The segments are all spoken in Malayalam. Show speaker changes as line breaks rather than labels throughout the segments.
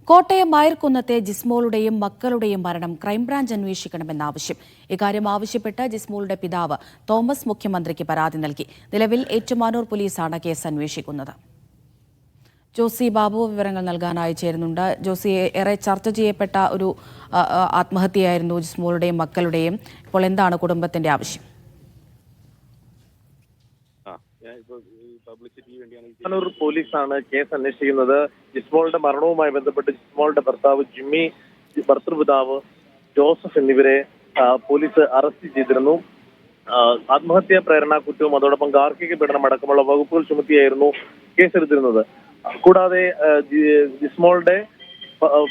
കോട്ടയം മായർക്കുന്നത്തെ ജിസ്മോളുടെയും മക്കളുടെയും മരണം ക്രൈംബ്രാഞ്ച് അന്വേഷിക്കണമെന്ന ആവശ്യം. ഇക്കാര്യം ആവശ്യപ്പെട്ട് ജിസ്മോളുടെ പിതാവ് തോമസ് മുഖ്യമന്ത്രിക്ക് പരാതി നൽകി. നിലവിൽ ഏറ്റുമാനൂർ പോലീസാണ് കേസ് അന്വേഷിക്കുന്നത്. ജോസി ബാബു വിവരങ്ങൾ നൽകാനായി ചേരുന്നുണ്ട്. ജോസി, ഏറെ ചർച്ച ചെയ്യപ്പെട്ട ഒരു ആത്മഹത്യയായിരുന്നു ജിസ്മോളുടെയും മക്കളുടെയും. ഇപ്പോൾ എന്താണ് കുടുംബത്തിന്റെ ആവശ്യം?
ഏറ്റുമാനൂർ പോലീസാണ് കേസ് അന്വേഷിക്കുന്നത്. ജിസ്മോളുടെ മരണവുമായി ബന്ധപ്പെട്ട് ജിസ്മോളുടെ ഭർത്താവ് ജിമ്മി, ഭർത്തൃപിതാവ് ജോസഫ് എന്നിവരെ പോലീസ് അറസ്റ്റ് ചെയ്തിരുന്നു. ആത്മഹത്യാ പ്രേരണ കുറ്റവും അതോടൊപ്പം ഗാർഹിക പീഡനം അടക്കമുള്ള വകുപ്പുകൾ ചുമത്തിയായിരുന്നു കേസെടുത്തിരുന്നത്. കൂടാതെ ജിസ്മോളുടെ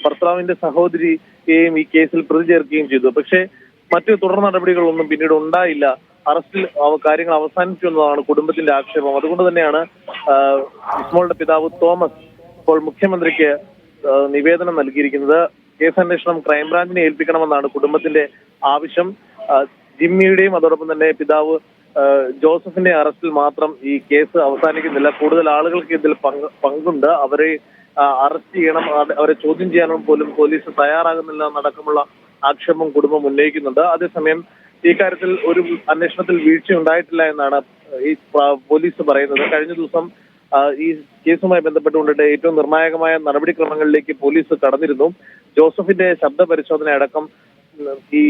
ഭർത്താവിന്റെ സഹോദരിയെയും ഈ കേസിൽ പ്രതി ചേർക്കുകയും ചെയ്തു. പക്ഷേ മറ്റു തുടർ നടപടികളൊന്നും പിന്നീട് ഉണ്ടായില്ല. അറസ്റ്റിൽ കാര്യങ്ങൾ അവസാനിച്ചു എന്നതാണ് കുടുംബത്തിന്റെ ആക്ഷേപം. അതുകൊണ്ട് തന്നെയാണ് ജിസ്മോളുടെ പിതാവ് തോമസ് ഇപ്പോൾ മുഖ്യമന്ത്രിക്ക് നിവേദനം നൽകിയിരിക്കുന്നത്. കേസന്വേഷണം ക്രൈംബ്രാഞ്ചിനെ ഏൽപ്പിക്കണമെന്നാണ് കുടുംബത്തിന്റെ ആവശ്യം. ജിമ്മിയുടെയും അതോടൊപ്പം തന്നെ പിതാവ് ജോസഫിന്റെ അറസ്റ്റിൽ മാത്രം ഈ കേസ് അവസാനിക്കുന്നില്ല. കൂടുതൽ ആളുകൾക്ക് ഇതിൽ പങ്കുണ്ട്. അവരെ അറസ്റ്റ് ചെയ്യണം, അവരെ ചോദ്യം ചെയ്യാനും പോലും പോലീസ് തയ്യാറാകുന്നില്ല എന്നടക്കമുള്ള ആക്ഷേപം കുടുംബം ഉന്നയിക്കുന്നുണ്ട്. അതേസമയം ഈ കാര്യത്തിൽ ഒരു അന്വേഷണത്തിൽ വീഴ്ച ഉണ്ടായിട്ടില്ല എന്നാണ് ഈ പോലീസ് പറയുന്നത്. കഴിഞ്ഞ ദിവസം ഈ കേസുമായി ബന്ധപ്പെട്ടുകൊണ്ടിട്ട് ഏറ്റവും നിർണായകമായ നടപടിക്രമങ്ങളിലേക്ക് പോലീസ് കടന്നിരുന്നു. ജോസഫിന്റെ ശബ്ദ പരിശോധന അടക്കം ഈ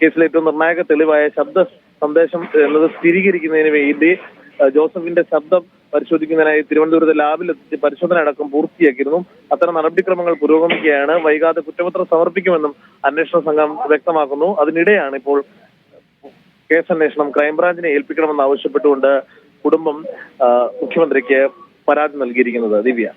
കേസിലെ ഏറ്റവും നിർണായക തെളിവായ ശബ്ദ സന്ദേശം എന്നത് സ്ഥിരീകരിക്കുന്നതിന് വേണ്ടി ജോസഫിന്റെ ശബ്ദം പരിശോധിക്കുന്നതിനായി തിരുവനന്തപുരത്തെ ലാബിലെത്തി പരിശോധന അടക്കം പൂർത്തിയാക്കിയിരുന്നു. അത്തരം നടപടിക്രമങ്ങൾ പുരോഗമിക്കുകയാണ്. വൈകാതെ കുറ്റപത്രം സമർപ്പിക്കുമെന്നും അന്വേഷണ സംഘം വ്യക്തമാക്കുന്നു. അതിനിടെയാണ് ഇപ്പോൾ കേസന്വേഷണം ക്രൈംബ്രാഞ്ചിനെ ഏൽപ്പിക്കണമെന്ന് ആവശ്യപ്പെട്ടുകൊണ്ട് കുടുംബം മുഖ്യമന്ത്രിക്ക് പരാതി നൽകിയിരിക്കുന്നത്. ദിവ്യ.